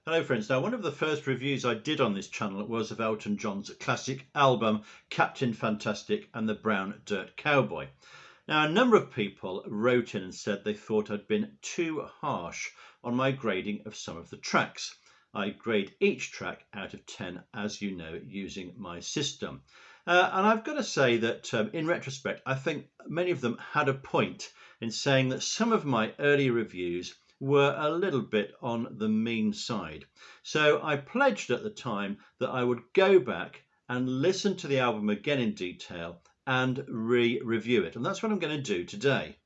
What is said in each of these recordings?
Hello friends, now one of the first reviews I did on this channel was of Elton John's classic album Captain Fantastic and the Brown Dirt Cowboy. Now a number of people wrote in and said they thought I'd been too harsh on my grading of some of the tracks. I grade each track out of 10, as you know, using my system. And I've got to say that in retrospect, I think many of them had a point in saying that some of my early reviews were a little bit on the mean side. So I pledged at the time that I would go back and listen to the album again in detail and review it. And that's what I'm going to do today.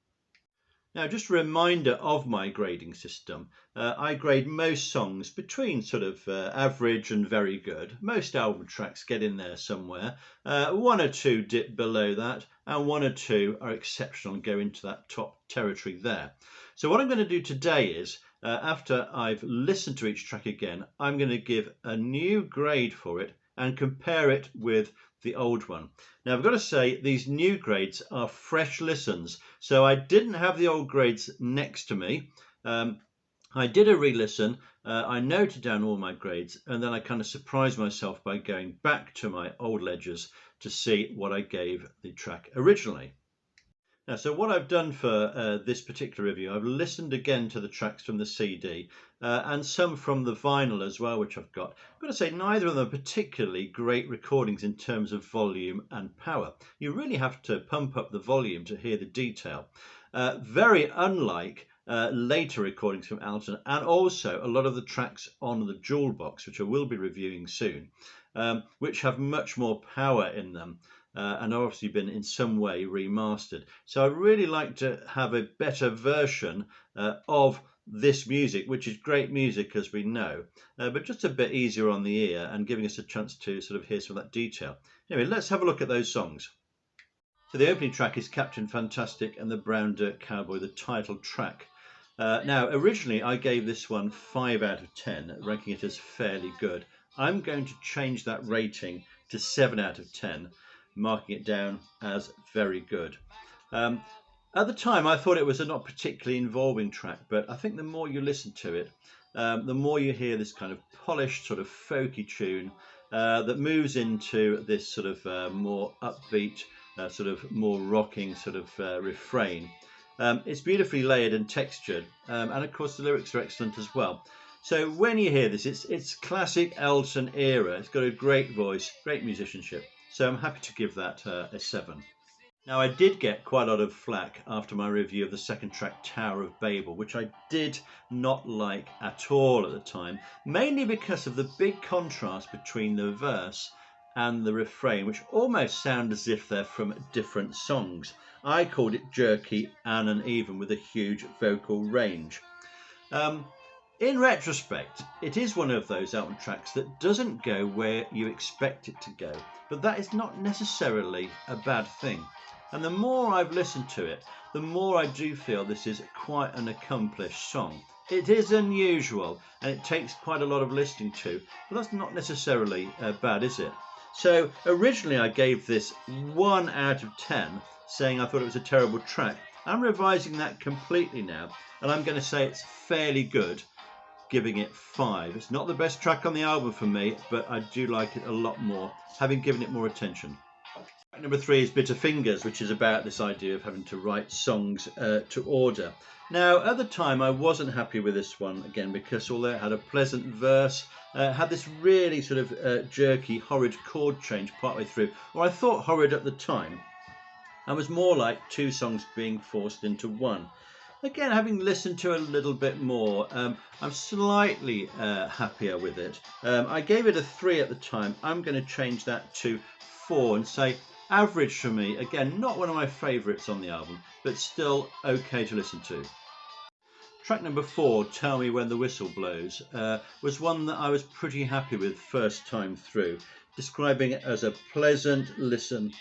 Now, just a reminder of my grading system. I grade most songs between sort of average and very good. Most album tracks get in there somewhere. One or two dip below that, and one or two are exceptional and go into that top territory there. So what I'm going to do today is, after I've listened to each track again, I'm going to give a new grade for it and compare it with the old one. Now I've got to say these new grades are fresh listens, so I didn't have the old grades next to me. I did a re-listen, I noted down all my grades, and then I kind of surprised myself by going back to my old ledgers to see what I gave the track originally. Now, so what I've done for this particular review, I've listened again to the tracks from the CD and some from the vinyl as well, which I've got. I've got to say, neither of them are particularly great recordings in terms of volume and power. You really have to pump up the volume to hear the detail. Very unlike later recordings from Elton, and also a lot of the tracks on the Jewel box, which I will be reviewing soon, which have much more power in them. And obviously been in some way remastered. So I'd really like to have a better version of this music, which is great music as we know, but just a bit easier on the ear and giving us a chance to sort of hear some of that detail. Anyway, let's have a look at those songs. So the opening track is Captain Fantastic and the Brown Dirt Cowboy, the title track. Now originally I gave this one 5 out of 10, ranking it as fairly good. I'm going to change that rating to 7 out of 10. Marking it down as very good. At the time I thought it was a not particularly involving track, but I think the more you listen to it, the more you hear this kind of polished sort of folky tune that moves into this sort of more upbeat, sort of more rocking sort of refrain. It's beautifully layered and textured, and of course the lyrics are excellent as well. So when you hear this, it's classic Elton era. It's got a great voice, great musicianship. So I'm happy to give that a 7. Now I did get quite a lot of flack after my review of the second track, Tower of Babel, which I did not like at all at the time, mainly because of the big contrast between the verse and the refrain, which almost sound as if they're from different songs. I called it jerky and uneven with a huge vocal range. In retrospect, it is one of those Elton tracks that doesn't go where you expect it to go, but that is not necessarily a bad thing. And the more I've listened to it, the more I do feel this is quite an accomplished song. It is unusual and it takes quite a lot of listening to, but that's not necessarily bad, is it? So originally I gave this 1 out of 10, saying I thought it was a terrible track. I'm revising that completely now, and I'm going to say it's fairly good, giving it 5. It's not the best track on the album for me, but I do like it a lot more, having given it more attention. Track number 3 is Bitter Fingers, which is about this idea of having to write songs to order. Now, at the time, I wasn't happy with this one, again, because although it had a pleasant verse, it had this really sort of jerky, horrid chord change partway through, or I thought horrid at the time, and was more like 2 songs being forced into one. Again, having listened to a little bit more, I'm slightly happier with it. I gave it a 3 at the time. I'm going to change that to 4 and say average for me. Again, not one of my favourites on the album, but still okay to listen to. Track number 4, Tell Me When the Whistle Blows, was one that I was pretty happy with first time through, describing it as a pleasant listen.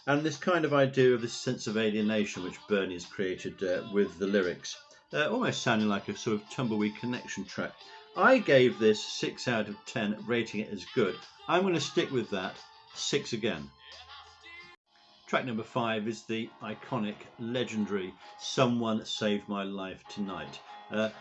And this kind of idea of this sense of alienation which Bernie has created with the lyrics, almost sounding like a sort of Tumbleweed Connection track. I gave this 6 out of 10, rating it as good. I'm going to stick with that, 6 again. Track number 5 is the iconic, legendary Someone Saved My Life Tonight. The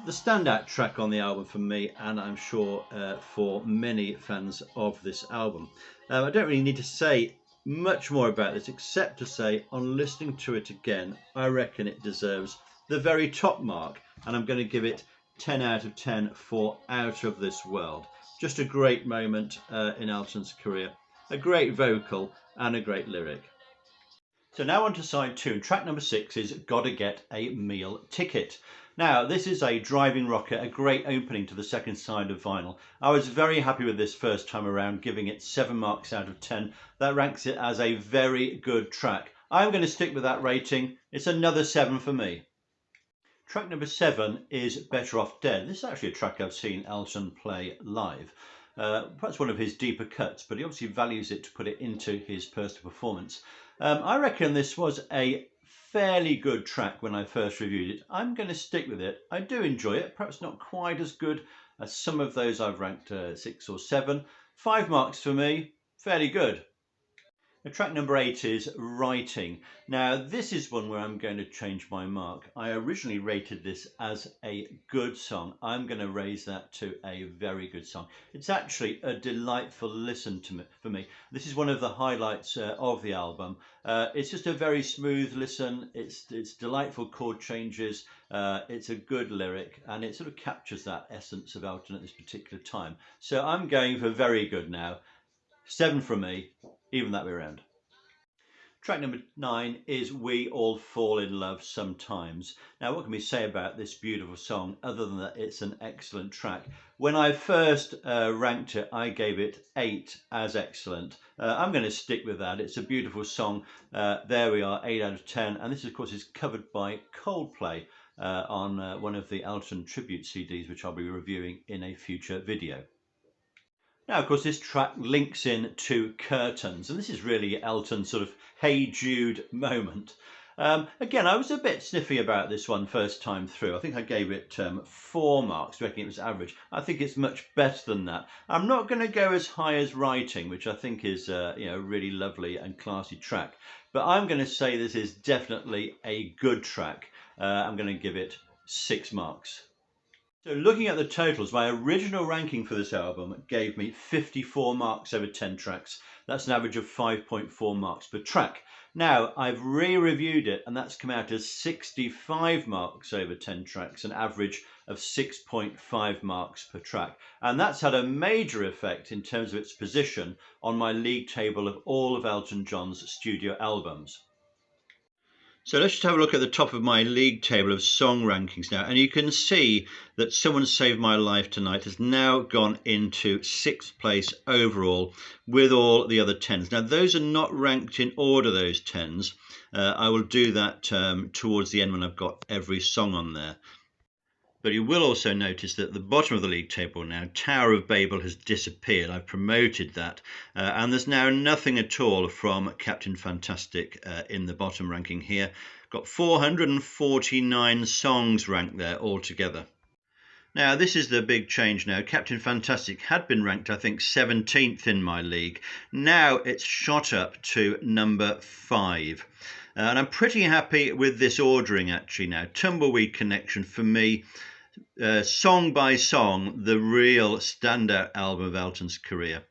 standout track on the album for me, and I'm sure for many fans of this album. I don't really need to say much more about this except to say, on listening to it again, I reckon it deserves the very top mark, and I'm going to give it 10 out of 10 for Out of This World. Just a great moment in Elton's career, a great vocal and a great lyric. So now on to side 2. Track number 6 is Gotta Get a Meal Ticket. Now this is a driving rocker, a great opening to the second side of vinyl. I was very happy with this first time around, giving it 7 marks out of 10. That ranks it as a very good track. I'm going to stick with that rating. It's another 7 for me. Track number 7 is Better Off Dead. This is actually a track I've seen Elton play live. Perhaps one of his deeper cuts, but he obviously values it to put it into his personal performance. I reckon this was a fairly good track when I first reviewed it. I'm going to stick with it. I do enjoy it, perhaps not quite as good as some of those I've ranked 6 or 7. 5 marks for me, fairly good. Now, track number 8 is Writing. Now this is one where I'm going to change my mark. I originally rated this as a good song. I'm going to raise that to a very good song. It's actually a delightful listen for me. This is one of the highlights of the album. It's just a very smooth listen. It's delightful chord changes. It's a good lyric, and it sort of captures that essence of Elton at this particular time. So I'm going for very good now. 7 from me, even that way around. Track number 9 is We All Fall in Love Sometimes. Now what can we say about this beautiful song other than that it's an excellent track? When I first ranked it, I gave it 8 as excellent. I'm going to stick with that. It's a beautiful song. There we are, 8 out of 10. And this of course is covered by Coldplay on one of the Elton tribute CDs, which I'll be reviewing in a future video. Now, of course, this track links in to Curtains, and this is really Elton's sort of Hey Jude moment. Again, I was a bit sniffy about this one first time through. I think I gave it 4 marks, reckoning it was average. I think it's much better than that. I'm not going to go as high as Writing, which I think is a really lovely and classy track. But I'm going to say this is definitely a good track. I'm going to give it 6 marks. So looking at the totals, my original ranking for this album gave me 54 marks over 10 tracks. That's an average of 5.4 marks per track. Now, I've re-reviewed it, and that's come out as 65 marks over 10 tracks, an average of 6.5 marks per track. And that's had a major effect in terms of its position on my league table of all of Elton John's studio albums. So let's just have a look at the top of my league table of song rankings now, and you can see that Someone Saved My Life Tonight has now gone into 6th place overall with all the other 10s. Now those are not ranked in order, those 10s. I will do that towards the end when I've got every song on there. But you will also notice that at the bottom of the league table now, Tower of Babel has disappeared. I've promoted that. And there's now nothing at all from Captain Fantastic in the bottom ranking here. Got 449 songs ranked there altogether. Now, this is the big change now. Captain Fantastic had been ranked, I think, 17th in my league. Now it's shot up to number 5. And I'm pretty happy with this ordering, actually, now. Tumbleweed Connection, for me, song by song, the real standout album of Elton's career.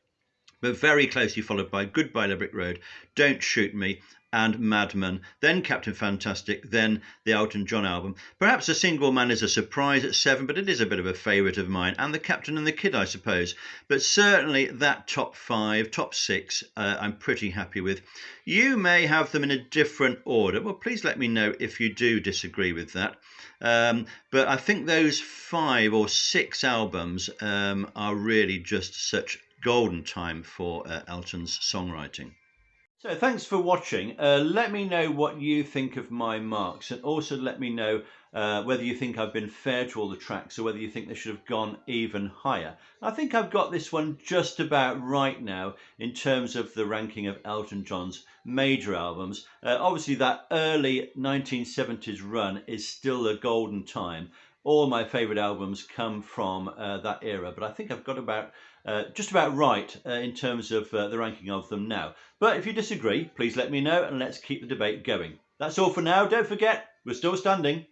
But very closely followed by Goodbye Limerick Road, Don't Shoot Me, and Madman, then Captain Fantastic, then the Elton John album. Perhaps A Single Man is a surprise at 7, but it is a bit of a favourite of mine, and The Captain and the Kid, I suppose. But certainly that top 5, top 6, I'm pretty happy with. You may have them in a different order. Well, please let me know if you do disagree with that. But I think those 5 or 6 albums are really just such golden time for Elton's songwriting. So thanks for watching. Let me know what you think of my marks, and also let me know whether you think I've been fair to all the tracks or whether you think they should have gone even higher. I think I've got this one just about right now in terms of the ranking of Elton John's major albums. Obviously that early 1970s run is still a golden time. All my favourite albums come from that era, but I think I've got about just about right in terms of the ranking of them now. But if you disagree, please let me know and let's keep the debate going. That's all for now. Don't forget, we're still standing.